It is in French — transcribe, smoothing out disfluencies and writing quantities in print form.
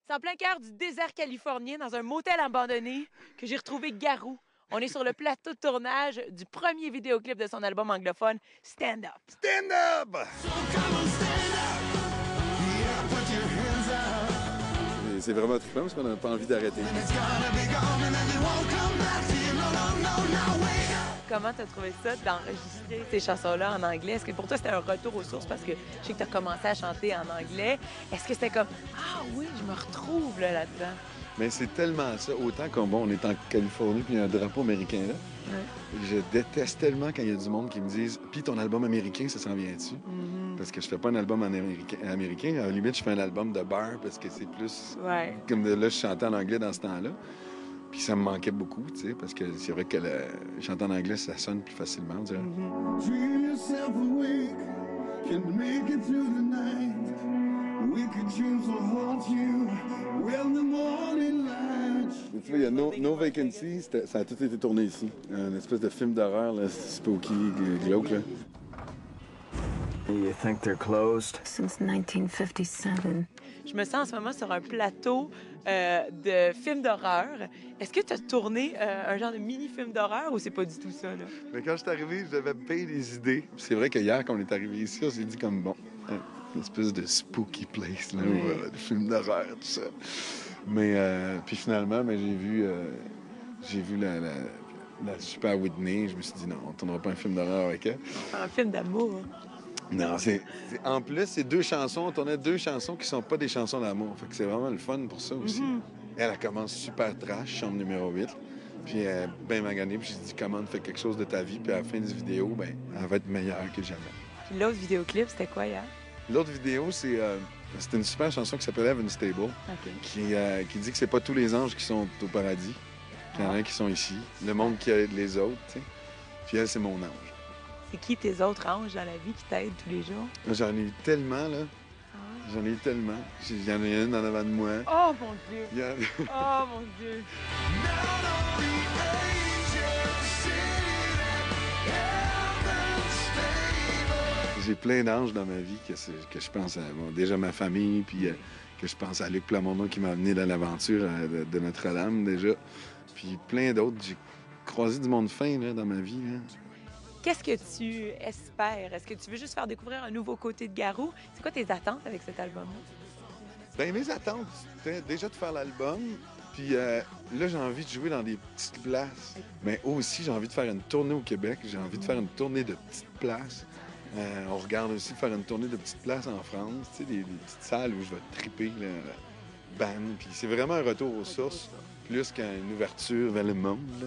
C'est en plein cœur du désert californien, dans un motel abandonné, que j'ai retrouvé Garou. On est sur le plateau de tournage du premier vidéoclip de son album anglophone, Stand Up. Stand up! C'est vraiment trippant parce qu'on n'a pas envie d'arrêter. Comment t'as trouvé ça d'enregistrer ces chansons-là en anglais? Est-ce que pour toi, c'était un retour aux sources? Parce que je sais que t'as commencé à chanter en anglais. Est-ce que c'était comme « Ah oui, je me retrouve là-dedans ». Mais c'est tellement ça. Autant qu'on est en Californie puis il y a un drapeau américain là. Ouais. Je déteste tellement quand il y a du monde qui me disent « Puis ton album américain, ça s'en vient-tu? Parce que je fais pas un album américain. À la limite, je fais un album de bar parce que c'est plus... Ouais. Comme de là, je chantais en anglais dans ce temps-là. Puis ça me manquait beaucoup, tu sais, parce que c'est vrai que chanter en anglais, ça sonne plus facilement, on dirait. Dream yourself awake, can make it through the night. Wicked dreams will haunt you when the morning light. Tu vois, il y a No Vacancy, ça a tout été tourné ici. Un espèce de film d'horreur, là, spooky, glauque, là. You think they're closed? Since 1957. Je me sens en ce moment sur un plateau de film d'horreur. Est-ce que tu as tourné un genre de mini-film d'horreur ou c'est pas du tout ça, là? Mais quand je suis arrivé, j'avais bien des idées. C'est vrai que hier, quand on est arrivé ici, on s'est dit comme, bon, une espèce de spooky place, là, Oui. où, des films d'horreur, tout ça. Mais, puis finalement, ben, j'ai vu la super Whitney. Je me suis dit, non, on tournera pas un film d'horreur avec elle. Un film d'amour. Non, en plus, c'est deux chansons. On tournait deux chansons qui sont pas des chansons d'amour. Fait que c'est vraiment le fun pour ça aussi. Elle commence super trash, chambre numéro 8. Puis elle est bien maganée. Puis j'ai dit, commande, fais quelque chose de ta vie. Puis à la fin de cette vidéo, ben, elle va être meilleure que jamais. Puis l'autre vidéoclip, c'était quoi hier? L'autre vidéo, c'est une super chanson qui s'appelle Heaven's Stable, OK. qui dit que c'est pas tous les anges qui sont au paradis. Il y en a qui sont ici. Le monde qui aide les autres, tu sais. Puis elle, c'est mon ange. C'est qui tes autres anges dans la vie qui t'aident tous les jours? J'en ai eu tellement, là. J'en ai eu tellement. Il y en a une en avant de moi. Oh mon Dieu! Il y en a- Oh mon Dieu! J'ai plein d'anges dans ma vie que je pense à déjà ma famille, puis que je pense à Luc Plamondon qui m'a amené dans l'aventure de Notre-Dame déjà. Puis plein d'autres. J'ai croisé du monde fin là, dans ma vie. Là. Qu'est-ce que tu espères? Est-ce que tu veux juste faire découvrir un nouveau côté de Garou? C'est quoi tes attentes avec cet album-là? Ben mes attentes, c'était déjà de faire l'album. Puis là, j'ai envie de jouer dans des petites places. Mais aussi, j'ai envie de faire une tournée au Québec. J'ai envie de faire une tournée de petites places. On regarde aussi de faire une tournée de petites places en France, tu sais, des petites salles où je vais triper, là, bam. Puis c'est vraiment un retour aux sources, plus qu'une ouverture vers le monde. Là.